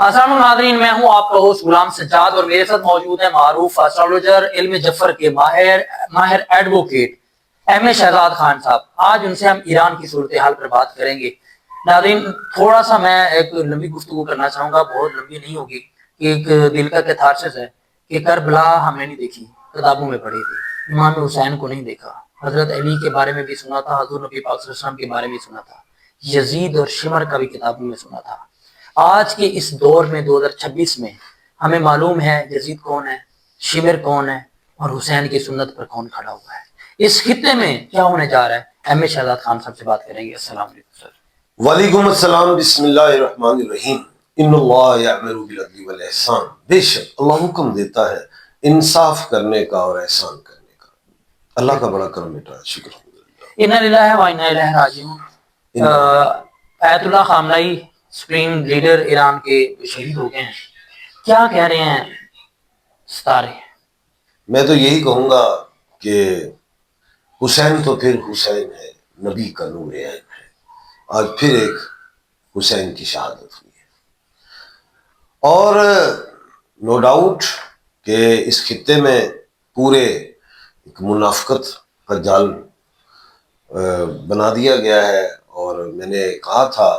अस्सलाम नाज़रीन, मैं हूं आपका होस्ट गुलाम सज्जाद और मेरे साथ मौजूद है मारूफ एस्ट्रोलॉजर, इल्म जफर के माहिर एडवोकेट एम शहजाद खान साहब। आज उनसे हम ईरान की सूरत हाल पर बात करेंगे। नाज़रीन, थोड़ा सा मैं एक लंबी गुफ्तगू करना चाहूँगा, बहुत लंबी नहीं होगी। एक दिल का कैथारसिस है कि करबला हमने नहीं देखी, किताबों में पढ़ी थी। इमाम हुसैन को नहीं देखा, हजरत अली के बारे में भी सुना था, हजूर नबी पाक सल्लल्लाहु अलैहि वसल्लम के बारे में सुना था, यजीद और शिमर का भी किताबों में सुना था। आज के इस दौर में 2026 में हमें मालूम है यजीद कौन है, शिमर कौन है और हुसैन की सुन्नत पर कौन खड़ा हुआ है। इस खित्ते में क्या होने जा रहा है, एम शहजाद खान साहब से बात करेंगे। अस्सलाम वालेकुम सर। वालेकुम अस्सलाम, बिस्मिल्लाहिर्रहमानिर्रहीम। इन्नल्लाह यअमुरु बिल अदली वल ihsan। बेशक अल्लाह हुक्म देता है इंसाफ करने का और एहसान करने का। अल्लाह का बड़ा करम बेटा, शुक्र। इन्ना लिल्लाहि व इन्ना इलैहि राजिऊन। आयतुल्लाह खामनई सुप्रीम लीडर ईरान के शहीद हो गए हैं, क्या कह रहे हैं सितारे? मैं तो यही कहूंगा कि हुसैन तो फिर हुसैन है, नबी का नूर ऐन है। आज फिर एक हुसैन की शहादत हुई है और नो डाउट कि इस खित्ते में पूरे एक मुनाफिकत का जाल बना दिया गया है। और मैंने कहा था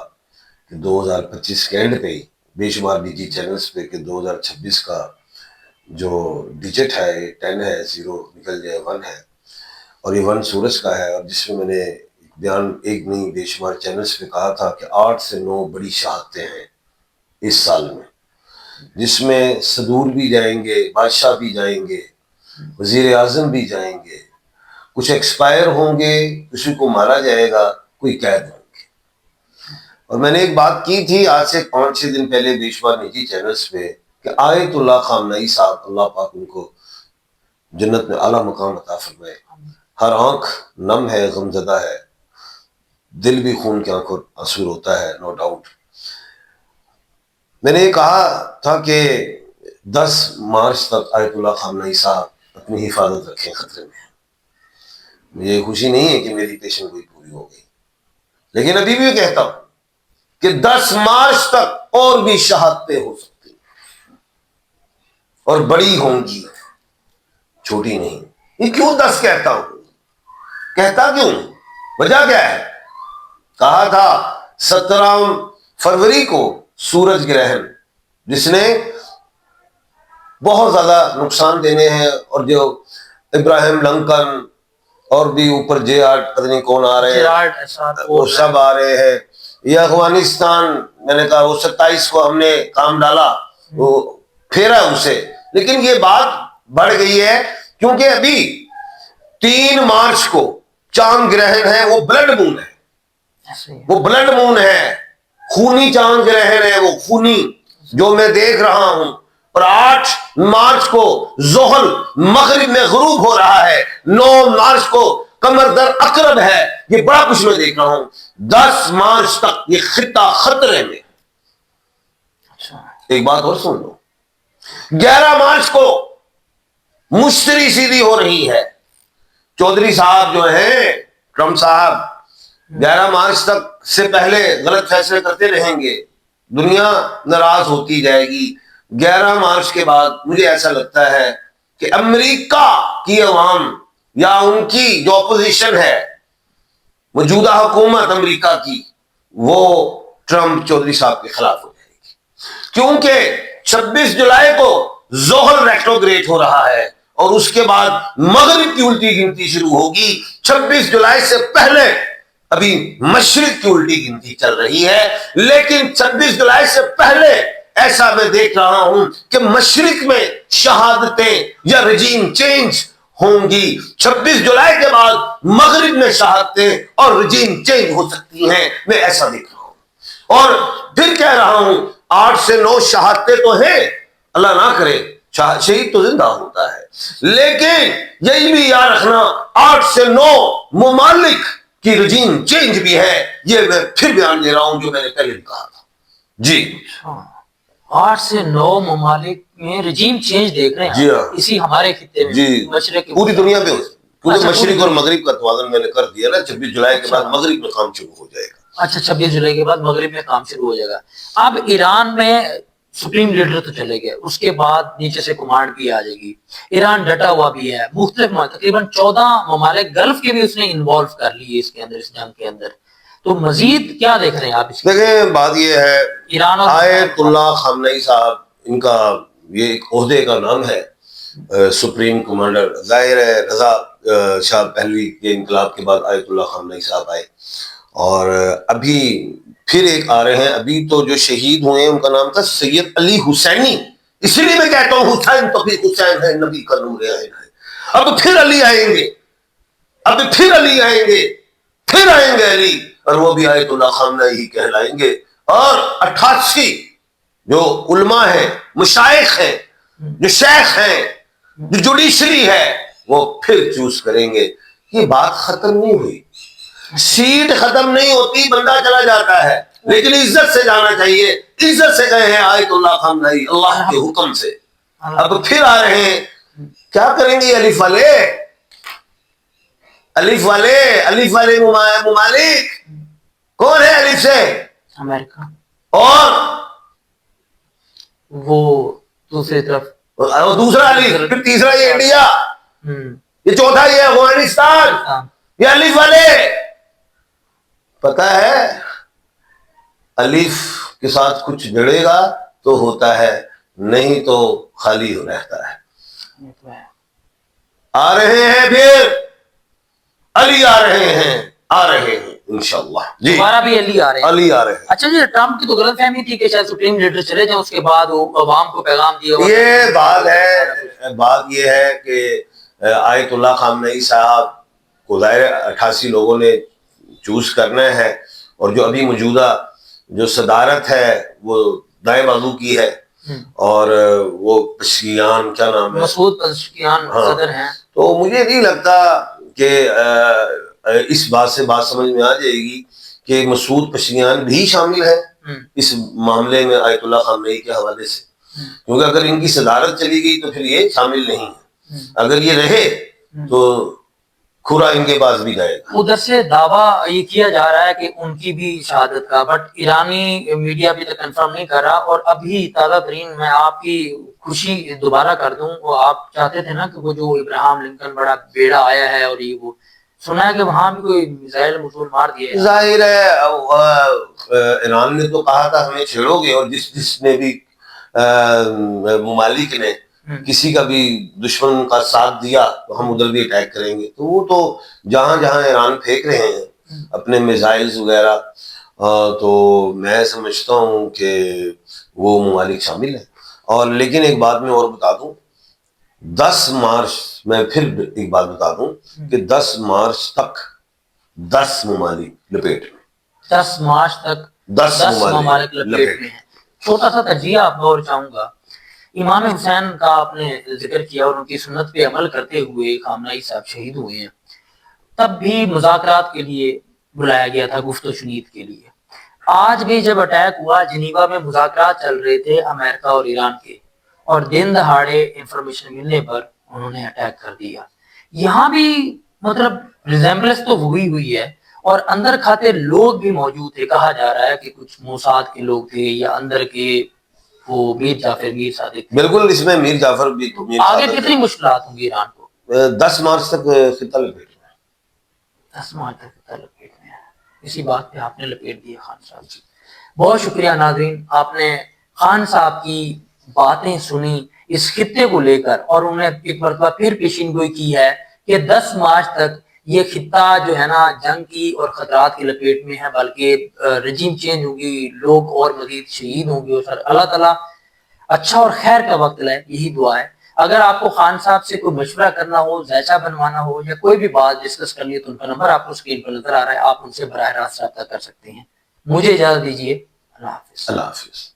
कि 2025 के एंड पे ही बेशुमार निजी चैनल्स पे कि 2026 का जो डिजिट है 10 है, 0 निकल जाए 1 है और ये 1 सूरज का है। और जिसमें मैंने एक बयान, एक नहीं बेशुमार चैनल्स पे कहा था कि 8 से 9 बड़ी शहादतें हैं इस साल में, जिसमें सदूर भी जाएंगे, बादशाह भी जाएंगे, वजीर आजम भी जाएंगे, कुछ एक्सपायर होंगे, किसी को मारा जाएगा, कोई कैद होंगे। और मैंने एक बात की थी आज से 5-6 दिन पहले बेशुमार निजी चैनल्स पे कि आयतुल्लाह खामनई साहब, अल्लाह पाक उनको जन्नत में आला मकाम अता फरमाए, हर आंख नम है, गमजदा है, दिल भी खून की आंखों आंसू होता है, नो डाउट। मैंने ये कहा था कि 10 मार्च तक आयतुल्लाह खामनई साहब अपनी हिफाजत रखें, खतरे में। मुझे खुशी नहीं है कि मेरी पेशन गोई पूरी हो गई, लेकिन अभी भी कहता हूं कि 10 मार्च तक और भी शहादतें हो सकती और बड़ी होंगी, छोटी नहीं। ये क्यों 10 कहता हूं, कहता क्यों, वजह क्या है? कहा था 17 फरवरी को सूरज ग्रहण, जिसने बहुत ज्यादा नुकसान देने हैं और जो इब्राहिम लंकन और भी ऊपर जे8 पता नहीं कौन आ रहे हैं, वो सब आ रहे हैं। ये अफगानिस्तान, मैंने कहा वो 27 को हमने काम डाला, वो फेरा उसे, लेकिन ये बात बढ़ गई है क्योंकि अभी 3 मार्च को चांद ग्रहण है, वो ब्लड मून है, वो ब्लड मून है, खूनी चांद ग्रहण है, वो खूनी जो मैं देख रहा हूं। और 8 मार्च को जोहल मगरिब में गुरूब हो रहा है, 9 मार्च को कमर दर अकरब है, ये बड़ा कुछ मैं देख रहा हूं। 10 मार्च तक ये खित्ता खतरे में। एक बात और सुन लो, 11 मार्च को मुश्तरी सीधी हो रही है। चौधरी साहब जो हैं, ट्रम्प साहब, 11 मार्च तक से पहले गलत फैसले करते रहेंगे, दुनिया नाराज होती जाएगी। 11 मार्च के बाद मुझे ऐसा लगता है कि अमेरिका की अवाम या उनकी जो अपोजिशन है, मौजूदा हुकूमत अमेरिका की, वो ट्रम्प चौधरी साहब के खिलाफ हो जाएगी, क्योंकि 26 जुलाई को जोहल रेट्रोग्रेड हो रहा है और उसके बाद मगरिब की उल्टी गिनती शुरू होगी। 26 जुलाई से पहले अभी मशरिक की उल्टी गिनती चल रही है, लेकिन 26 जुलाई से पहले ऐसा मैं देख रहा हूं कि मशरिक में शहादतें या रजीम चेंज होंगी। 26 जुलाई के बाद मगरिब में शहादतें और रजीम चेंज हो सकती हैं, मैं ऐसा देख रहा हूं। और फिर कह रहा हूं 8 से 9 शहादतें तो हैं, अल्लाह ना करे शहीद तो जिंदा होता है, लेकिन यही भी याद रखना 8 से 9 मुमालिक की रजीम चेंज भी है। ये मैं फिर बयान दे रहा हूं जो मैंने पहले भी कहा था जी। 8 से 9 ममालिक में रजीम चेंज देख रहे हैं जी, इसी हमारे खित्ते में जी, मशरिक पूरी दुनिया पे क्योंकि अच्छा, मशरिक और मगरिब का तवाज़ुन मैंने कर दिया ना। 26 जुलाई के बाद मगरिब में काम शुरू हो जाएगा। अच्छा, 26 जुलाई के बाद मगरिब में काम शुरू हो जाएगा। अब ईरान में سپریم لیڈر تو چلے گئے, اس کے بعد نیچے سے کمانڈ بھی آ جائے گی. ایران ڈٹا ہوا بھی ہے, مختلف تقریباً 14 ممالک گلف کے بھی اس نے انوالو کر لیے اس کے اندر, اس جنگ کے اندر. تو مزید کیا دیکھ رہے ہیں آپ اس دیکھیں بات یہ ہے, ایران اور آیت اللہ خامنئی صاحب, ان کا یہ ایک عہدے کا نام ہے سپریم کمانڈر. ظاہر ہے رضا شاہ پہلوی کے انقلاب کے بعد آیت اللہ خامنئی صاحب آئے, اور ابھی پھر ایک آ رہے ہیں. ابھی تو جو شہید ہوئے ہیں ان کا نام تھا سید علی حسینی, اسی لیے میں کہتا ہوں حسین تو بھی حسین ہے, نبی کا نور عین ہے. اب پھر علی آئیں گے, اب پھر علی آئیں گے, پھر آئیں گے علی, اور وہ بھی آیت اللہ خامنئی ہی کہلائیں گے. اور 88 جو علماء ہیں, مشائخ ہیں, جو شیخ ہیں, جو جوڈیشری ہے, وہ پھر چوز کریں گے. یہ بات ختم نہیں ہوئی, سیٹ ختم نہیں ہوتی, بندہ چلا جاتا ہے, لیکن عزت سے جانا چاہیے. عزت سے گئے ہیں آیت اللہ خامنئی اللہ کے حکم سے, اب پھر آ رہے ہیں. کیا کریں گے الف والے, الف والے, الف والے ممالک کون ہے الف سے؟ امریکہ, اور وہ دوسری طرف دوسرا الف, پھر تیسرا یہ انڈیا, یہ چوتھا یہ افغانستان, یہ الف والے. پتہ ہے الف کے ساتھ کچھ جڑے گا تو ہوتا ہے, نہیں تو خالی رہتا ہے. آ رہے ہیں پھر علی, آ رہے ہیں, آ رہے ہیں انشاءاللہ. جی دوبارہ بھی علی آ رہے ہیں, علی آ رہے ہیں. اچھا جی, ٹرمپ کی تو غلط فہمی تھی کہ شاید سپریم لیڈر چلے جائیں, اس کے بعد وہ عوام کو پیغام دیا. یہ بات ہے, بات یہ ہے کہ آیت اللہ خامنئی صاحب کو ظاہر 88 لوگوں نے چوز کرنا ہے, اور جو ابھی موجودہ جو صدارت ہے وہ دائیں بازو کی ہے, اور وہ پشکیان کیا نام ہے, مسعود پزشکیان صدر ہیں. تو مجھے نہیں لگتا کہ اس بات سے بات سمجھ میں آ جائے گی کہ مسعود پشکیان بھی شامل ہے اس معاملے میں آیت اللہ خامنئی کے حوالے سے, کیونکہ اگر ان کی صدارت چلی گئی تو پھر یہ شامل نہیں ہے. اگر یہ رہے تو کھرا ان کے پاس بھی جائے گا. ادھر سے دعویٰ یہ کیا جا رہا ہے کہ ان کی بھی شہادت کا, بٹ ایرانی میڈیا ابھی تک کنفرم نہیں کر رہا. اور ابھی تازہ ترین میں آپ کی خوشی دوبارہ کر دوں, وہ آپ چاہتے تھے نا کہ وہ جو ابراہیم لنکن بڑا بیڑا آیا ہے, اور یہ وہ سنا ہے کہ وہاں بھی کوئی میزائل موصول مار دیے. ظاہر ہے ایران نے تو کہا تھا ہمیں چھیڑو گے, اور جس نے بھی ممالک نے کسی کا بھی دشمن کا ساتھ دیا تو ہم ادھر بھی اٹیک کریں گے. تو وہ تو جہاں جہاں ایران پھینک رہے ہیں اپنے میزائلز وغیرہ, تو میں سمجھتا ہوں کہ وہ ممالک شامل ہیں. اور لیکن ایک بات میں اور بتا دوں, 10 مارچ میں پھر ایک بات بتا دوں کہ 10 مارچ تک 10 ممالک لپیٹ میں, 10 مارچ تک 10 ممالک لپیٹ میں ہیں. چھوٹا سا تجزیہ آپ کو اور چاہوں گا. امام حسین کا آپ نے ذکر کیا, اور ان کی سنت پہ عمل کرتے ہوئے خامنئی صاحب شہید ہوئے ہیں. تب بھی مذاکرات کے لیے بلایا گیا تھا, گفت و شنید کے لیے. آج بھی جب اٹیک ہوا, جنیوا میں مذاکرات چل رہے تھے امریکہ اور ایران کے, اور دن دہاڑے انفارمیشن ملنے پر انہوں نے اٹیک کر دیا. یہاں بھی مطلب ریزمبلنس تو وہی ہوئی ہے, اور اندر کھاتے لوگ بھی موجود تھے. کہا جا رہا ہے کہ کچھ موساد کے لوگ تھے یا اندر کے وہ میر جعفر میر صادق تھے. بالکل, اس میں میر جعفر بھی آگے کتنی مشکلات ہوں گی ایران کو؟ 10 مارچ تک خطہ لپیٹ میں, 10 مارچ تک خطہ لپیٹ میں ہے. اسی بات پہ آپ نے لپیٹ دیا خان صاحب. بہت شکریہ ناظرین, آپ نے خان صاحب کی باتیں سنی اس خطے کو لے کر, اور انہوں نے ایک مرتبہ پھر پیشین گوئی کی ہے کہ 10 مارچ تک یہ خطہ جو ہے نا جنگ کی اور خطرات کی لپیٹ میں ہے, بلکہ رجیم چینج ہوگی, لوگ اور مزید شہید ہوں گے. اور سر اللہ تعالیٰ اچھا اور خیر کا وقت لائے, یہی دعا ہے. اگر آپ کو خان صاحب سے کوئی مشورہ کرنا ہو, ذائچہ بنوانا ہو, یا کوئی بھی بات ڈسکس کرنی ہے, تو ان کا نمبر آپ کو اسکرین پر نظر آ رہا ہے, آپ ان سے براہ راست رابطہ کر سکتے ہیں. مجھے اجازت دیجیے, اللہ حافظ. اللہ حافظ.